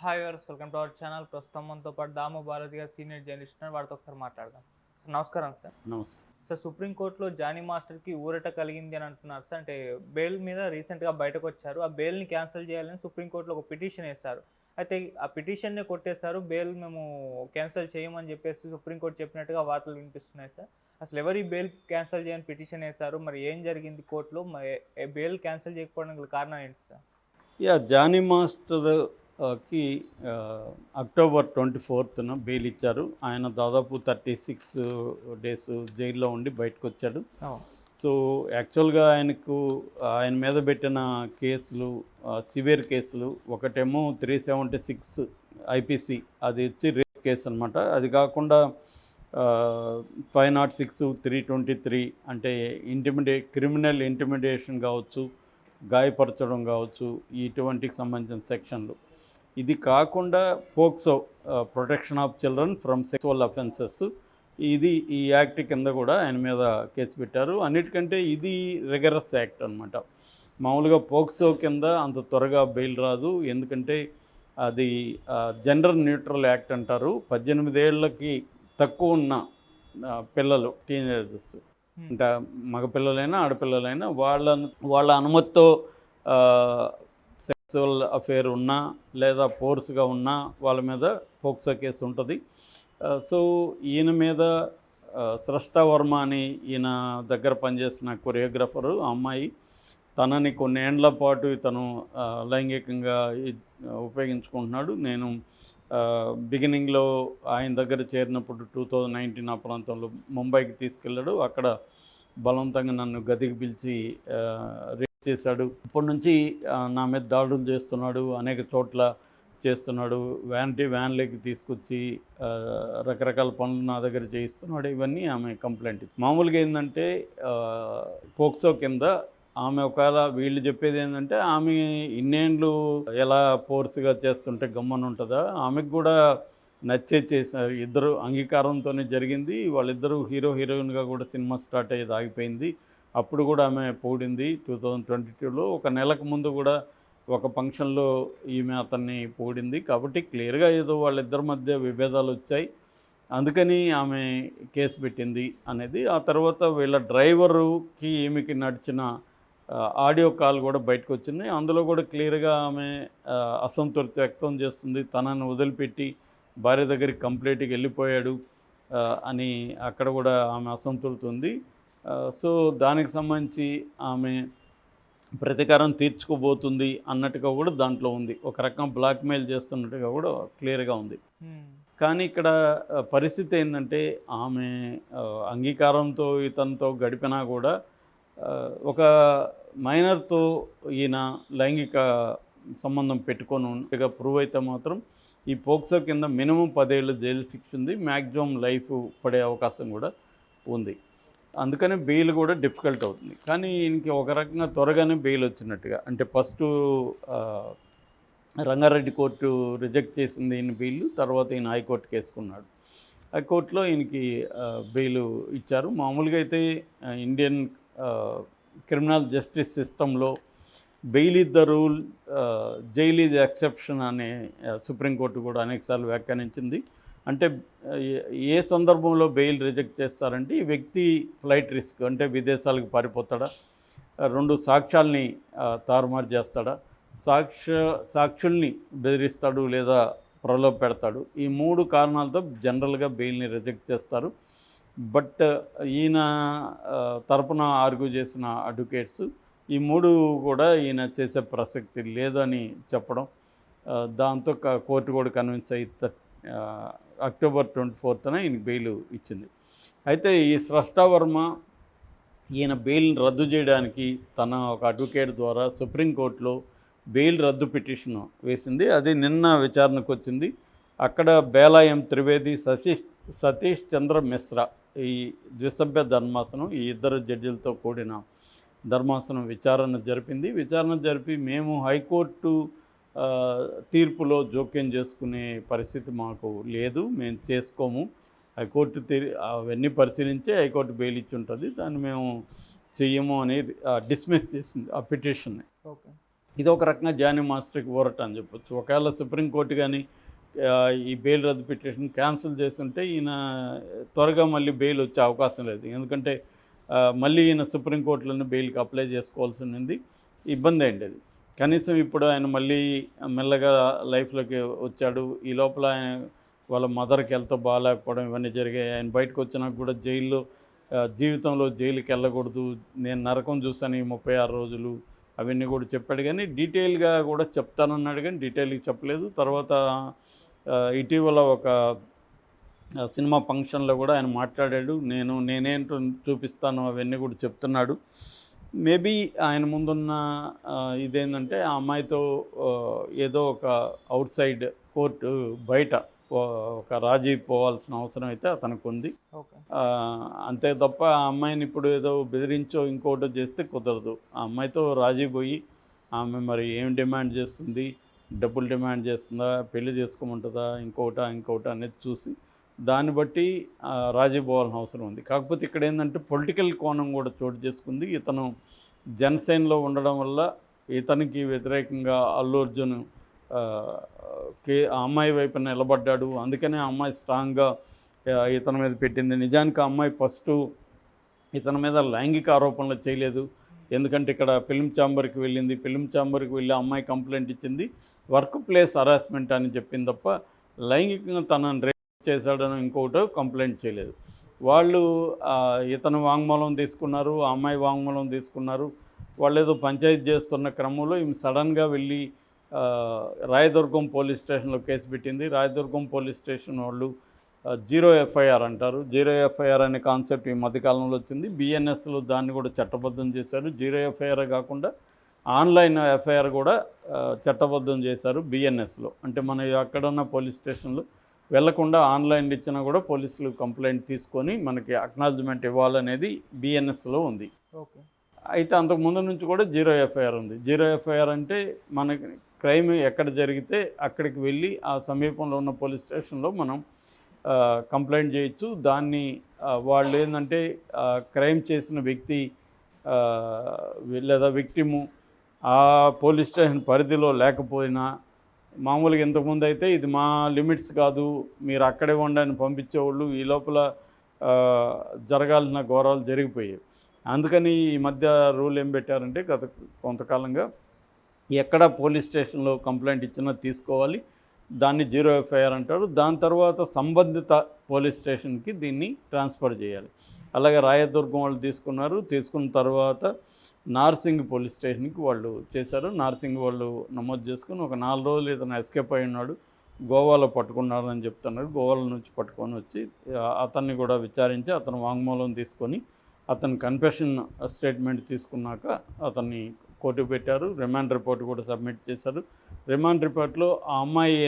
Hi viewers, welcome to our channel. ప్రస్తుతం మనతో పాటు దాము భారతి గారు సీనియర్ జర్నలిస్ట్ ఉన్నారు. వారితో ఒకసారి మాట్లాడదాం. సార్ నమస్కారం సార్. నమస్తే. సార్, సుప్రీంకోర్టులో జానీ మాస్టర్కి ఊరట కలిగింది అని అంటున్నారు సార్. అంటే బెయిల్ మీద రీసెంట్గా బయటకు వచ్చారు. ఆ బెయిల్ని క్యాన్సిల్ చేయాలని సుప్రీంకోర్టులో ఒక పిటిషన్ వేశారు. అయితే ఆ పిటిషన్నే కొట్టేశారు. బెయిల్ మేము క్యాన్సిల్ చేయమని చెప్పేసి సుప్రీంకోర్టు చెప్పినట్టుగా వార్తలు వినిపిస్తున్నాయి సార్. అసలు ఎవరు ఈ బెయిల్ క్యాన్సిల్ చేయని పిటిషన్ వేశారు? మరి ఏం జరిగింది కోర్టులో? బెయిల్ క్యాన్సిల్ చేయకపోవడానికి కారణం ఏంటి సార్? జానీ మాస్టర్ కి అక్టోబర్ 24న బెయిల్ ఇచ్చారు. ఆయన దాదాపు 36 డేస్ జైల్లో ఉండి బయటకు వచ్చాడు. సో యాక్చువల్గా ఆయన మీద పెట్టిన కేసులు సివియర్ కేసులు, ఒకటేమో 376 ఐపీసీ, అది వచ్చి రేప్ కేసు అనమాట. అది కాకుండా 506, 323 అంటే క్రిమినల్ ఇంటిమిడేషన్ కావచ్చు, గాయపరచడం కావచ్చు, ఇటువంటికి సంబంధించిన సెక్షన్లు. ఇది కాకుండా POCSO, protection of children from sexual offences, ఈ యాక్ట్ కింద కూడా ఆయన మీద కేసు పెట్టారు. అన్నిటికంటే ఇది రిగరస్ యాక్ట్ అనమాట. మామూలుగా పోక్సో కింద అంత త్వరగా బెయిల్ రాదు, ఎందుకంటే అది జెండర్ న్యూట్రల్ యాక్ట్ అంటారు. 18 ఏళ్ళకి తక్కువ ఉన్న పిల్లలు, టీనేజర్స్, అంటే మగపిల్లలైనా ఆడపిల్లలైనా వాళ్ళ అనుమతితో సెక్సువల్ అఫేర్ ఉన్నా లేదా ఫోర్స్గా ఉన్నా వాళ్ళ మీద పోక్సో కేసు ఉంటుంది. సో ఈయన మీద స్రష్టా వర్మ అని ఈయన దగ్గర పనిచేసిన కొరియోగ్రాఫరు, ఆ అమ్మాయి, తనని కొన్ని ఏండ్ల పాటు ఇతను లైంగికంగా ఉపయోగించుకుంటున్నాడు. నేను బిగినింగ్లో ఆయన దగ్గర చేరినప్పుడు 2019 ఆ ప్రాంతంలో ముంబైకి తీసుకెళ్ళాడు. అక్కడ బలవంతంగా నన్ను గదికి పిలిచి రేప్ చేశాడు. ఇప్పటి నుంచి నా మీద దాడులు చేస్తున్నాడు, అనేక చోట్ల చేస్తున్నాడు, వ్యాన్లోకి తీసుకొచ్చి రకరకాల పనులు నా దగ్గర చేయిస్తున్నాడు. ఇవన్నీ ఆమె కంప్లైంట్. మామూలుగా ఏంటంటే పోక్సో కింద ఆమె ఒకవేళ వీళ్ళు చెప్పేది ఏంటంటే ఆమె ఇన్నేళ్ళు ఎలా ఫోర్స్గా చేస్తుంటే గమ్మని ఉంటుందా, ఆమెకు కూడా నచ్చే చేశారు. ఇద్దరు అంగీకారంతోనే జరిగింది. వాళ్ళిద్దరూ హీరోయిన్గా కూడా సినిమా స్టార్ట్ అయ్యేది ఆగిపోయింది. అప్పుడు కూడా ఆమె పోడింది 2022లో. ఒక నెలకు ముందు కూడా ఒక ఫంక్షన్లో ఈమె అతన్ని పోడింది. కాబట్టి క్లియర్గా ఏదో వాళ్ళిద్దరి మధ్య విభేదాలు వచ్చాయి, అందుకని ఆమె కేసు పెట్టింది అనేది. ఆ తర్వాత వీళ్ళ డ్రైవరుకి ఈమెకి నడిచిన ఆడియో కాల్ కూడా బయటకు వచ్చింది. అందులో కూడా క్లియర్గా ఆమె అసంతృప్తి వ్యక్తం చేస్తుంది. తనను వదిలిపెట్టి భార్య దగ్గరికి కంప్లీట్గా వెళ్ళిపోయాడు అని అక్కడ కూడా ఆమె అసంతృప్తి ఉంది. సో దానికి సంబంధించి ఆమె ప్రతీకారం తీర్చుకోబోతుంది అన్నట్టుగా కూడా దాంట్లో ఉంది. ఒక రకం బ్లాక్మెయిల్ చేస్తున్నట్టుగా కూడా క్లియర్గా ఉంది. కానీ ఇక్కడ పరిస్థితి ఏంటంటే ఆమె అంగీకారంతో ఇతనితో గడిపినా కూడా ఒక మైనర్తో ఈయన లైంగిక సంబంధం పెట్టుకొని ఉన్నట్టుగా ప్రూవ్ అయితే మాత్రం ఈ పోక్సో కింద మినిమం 10 ఏళ్ళు జైలు శిక్ష ఉంది, మ్యాక్సిమం లైఫ్ పడే అవకాశం కూడా ఉంది. అందుకని బెయిల్ కూడా డిఫికల్ట్ అవుతుంది. కానీ ఈయనకి ఒక రకంగా త్వరగానే బెయిల్ వచ్చినట్టుగా, అంటే ఫస్ట్ రంగారెడ్డి కోర్టు రిజెక్ట్ చేసింది ఈయన బెయిల్, తర్వాత ఈయన హైకోర్టు కేసుకున్నాడు. హైకోర్టులో ఈయనకి బెయిల్ ఇచ్చారు. మామూలుగా అయితే ఇండియన్ క్రిమినల్ జస్టిస్ సిస్టంలో bail is the rule, jail is exception అనే సుప్రీంకోర్టు కూడా అనేకసార్లు వ్యాఖ్యానించింది. అంటే ఏ సందర్భంలో బెయిల్ రిజెక్ట్ చేస్తారంటే ఈ వ్యక్తి ఫ్లైట్ రిస్క్, అంటే విదేశాలకు పారిపోతాడా, 2 సాక్ష్యాల్ని తారుమారు చేస్తాడా, సాక్షుల్ని బెదిరిస్తాడు లేదా ప్రలోభ పెడతాడు. ఈ 3 కారణాలతో జనరల్గా బెయిల్ని రిజెక్ట్ చేస్తారు. బట్ ఈయన తరపున ఆర్గ్యూ చేసిన అడ్వకేట్స్ ఈ 3 కూడా ఈయన చేసే ప్రసక్తి లేదని చెప్పడం, దాంతో కోర్టు కూడా కన్విన్స్ అయ్యి అక్టోబర్ 24న ఈయన బెయిల్ ఇచ్చింది. అయితే ఈ స్రష్టా వర్మ ఈయన బెయిల్ని రద్దు చేయడానికి తన ఒక అడ్వకేట్ ద్వారా సుప్రీంకోర్టులో బెయిల్ రద్దు పిటిషన్ వేసింది. అది నిన్న విచారణకు వచ్చింది. అక్కడ బేలాయం త్రివేది, సతీష్ చంద్ర మిశ్రా, ఈ ద్విసభ్య ధర్మాసనం, ఈ 2 జడ్జిలతో కూడిన ధర్మాసనం విచారణ జరిపి మేము హైకోర్టు తీర్పులో జోక్యం చేసుకునే పరిస్థితి మాకు లేదు, మేము చేసుకోము, హైకోర్టు అవన్నీ పరిశీలించి హైకోర్టు బెయిల్ ఇచ్చి ఉంటుంది, దాన్ని మేము చెయ్యము అని డిస్మిస్ చేసింది ఆ పిటిషన్ని. ఓకే. ఇది ఒక రకంగా జానీ మాస్టర్కి ఊరట అని చెప్పొచ్చు. ఒకవేళ సుప్రీంకోర్టు కానీ ఈ బెయిల్ రద్దు పిటిషన్ క్యాన్సిల్ చేస్తుంటే ఈయన త్వరగా మళ్ళీ బెయిల్ వచ్చే అవకాశం లేదు. ఎందుకంటే మళ్ళీ ఈయన సుప్రీంకోర్టులోనే బెయిల్కి అప్లై చేసుకోవాల్సి ఉంది. ఇబ్బంది అయింది అది. కనీసం ఇప్పుడు ఆయన మళ్ళీ మెల్లగా లైఫ్లోకి వచ్చాడు. ఈ లోపల ఆయన వాళ్ళ మదర్కి హెల్త్ బాగాలేకపోవడం ఇవన్నీ జరిగాయి. ఆయన బయటకు వచ్చినాక కూడా జైల్లో జీవితంలో జైలుకి వెళ్ళకూడదు, నేను నరకం చూశాను ఈ 36 రోజులు అవన్నీ కూడా చెప్పాడు. కానీ డీటెయిల్గా కూడా చెప్తానన్నాడు, కానీ డీటెయిల్గా చెప్పలేదు. తర్వాత ఇటీవల ఒక సినిమా ఫంక్షన్లో కూడా ఆయన మాట్లాడాడు, నేనేంటో చూపిస్తాను అవన్నీ కూడా చెప్తున్నాడు. మేబీ ఆయన ముందున్న ఇదేంటంటే ఆ అమ్మాయితో ఏదో ఒక అవుట్ సైడ్ కోర్టు బయట ఒక రాజీ పోవాల్సిన అవసరం అయితే అతనికి ఉంది. అంతే తప్ప ఆ అమ్మాయిని ఇప్పుడు ఏదో బెదిరించో ఇంకోటో చేస్తే కుదరదు. ఆ అమ్మాయితో రాజీ పోయి ఆమె మరి ఏం డిమాండ్ చేస్తుంది, డబ్బులు డిమాండ్ చేస్తుందా, పెళ్లి చేసుకోమంటుందా, ఇంకోట అనేది చూసి దాన్ని బట్టి రాజీ పోవాల్సిన అవసరం ఉంది. కాకపోతే ఇక్కడ ఏంటంటే పొలిటికల్ కోణం కూడా చోటు చేసుకుంది. ఇతను జనసేనలో ఉండడం వల్ల ఇతనికి వ్యతిరేకంగా అల్లు అర్జున్ ఆ అమ్మాయి వైపున నిలబడ్డాడు. అందుకనే ఆ అమ్మాయి స్ట్రాంగ్గా ఇతని మీద పెట్టింది. నిజానికి ఆ అమ్మాయి ఫస్ట్ ఇతని మీద లైంగిక ఆరోపణలు చేయలేదు. ఎందుకంటే ఇక్కడ ఫిల్మ్ ఛాంబర్కి వెళ్ళింది. ఫిల్మ్ ఛాంబర్కి వెళ్ళి ఆ అమ్మాయి కంప్లైంట్ ఇచ్చింది, వర్క్ ప్లేస్ హరాస్మెంట్ అని చెప్పింది తప్ప లైంగికంగా తనని రేప్ చేశాడని ఇంకోటో కంప్లైంట్ చేయలేదు. వాళ్ళు ఇతను వాంగ్మూలం తీసుకున్నారు, ఆ అమ్మాయి వాంగ్మూలం తీసుకున్నారు. వాళ్ళు ఏదో పంచాయతీ చేస్తున్న క్రమంలో ఈమె సడన్గా వెళ్ళి రాయదుర్గం పోలీస్ స్టేషన్లో కేసు పెట్టింది. రాయదుర్గం పోలీస్ స్టేషన్ వాళ్ళు 0 FIR అంటారు. 0 FIR అనే కాన్సెప్ట్ ఈ మధ్యకాలంలో వచ్చింది. బిఎన్ఎస్లో దాన్ని కూడా చట్టబద్ధం చేశారు. 0 FIR కాకుండా ఆన్లైన్ FIR కూడా చట్టబద్ధం చేశారు బిఎన్ఎస్లో. అంటే మనం ఎక్కడున్న పోలీస్ స్టేషన్లో వెళ్లకుండా ఆన్లైన్ ఇచ్చినా కూడా పోలీసులు కంప్లైంట్ తీసుకొని మనకి అక్నాలజ్మెంట్ ఇవ్వాలనేది బిఎన్ఎస్లో ఉంది. అయితే అంతకుముందు నుంచి కూడా 0 FIR ఉంది. 0 FIR అంటే మనకి క్రైమ్ ఎక్కడ జరిగితే అక్కడికి వెళ్ళి ఆ సమీపంలో ఉన్న పోలీస్ స్టేషన్లో మనం కంప్లైంట్ చేయొచ్చు. దాన్ని వాళ్ళు ఏంటంటే క్రైమ్ చేసిన వ్యక్తి లేదా విక్టిము ఆ పోలీస్ స్టేషన్ పరిధిలో లేకపోయినా, మామూలుగా ఇంతకుముందు అయితే ఇది మా లిమిట్స్ కాదు, మీరు అక్కడే ఉండని పంపించేవాళ్ళు, ఈ లోపల జరగాల్సిన ఘోరాలు జరిగిపోయాయి. అందుకని ఈ మధ్య రూల్ ఏం పెట్టారంటే గత కొంతకాలంగా ఎక్కడ పోలీస్ స్టేషన్లో కంప్లైంట్ ఇచ్చినా తీసుకోవాలి, దాన్ని 0 FIR అంటారు. దాని తర్వాత సంబంధిత పోలీస్ స్టేషన్కి దీన్ని ట్రాన్స్ఫర్ చేయాలి. అలాగే రాయదుర్గం వాళ్ళు తీసుకున్న తర్వాత నార్సింగ్ పోలీస్ స్టేషన్కి వాళ్ళు చేశారు. నార్సింగ్ వాళ్ళు నమోదు చేసుకుని ఒక 4 రోజులు ఇతను ఎస్కేప్ అయి ఉన్నాడు, గోవాలో పట్టుకున్నారని చెప్తున్నారు. గోవాల నుంచి పట్టుకొని వచ్చి అతన్ని కూడా విచారించి అతను వాంగ్మూలం తీసుకొని అతను కన్ఫెషన్ స్టేట్మెంట్ తీసుకున్నాక అతన్ని కోర్టు పెట్టారు. రిమాండ్ రిపోర్ట్ కూడా సబ్మిట్ చేశారు. రిమాండ్ రిపోర్ట్లో ఆ అమ్మాయి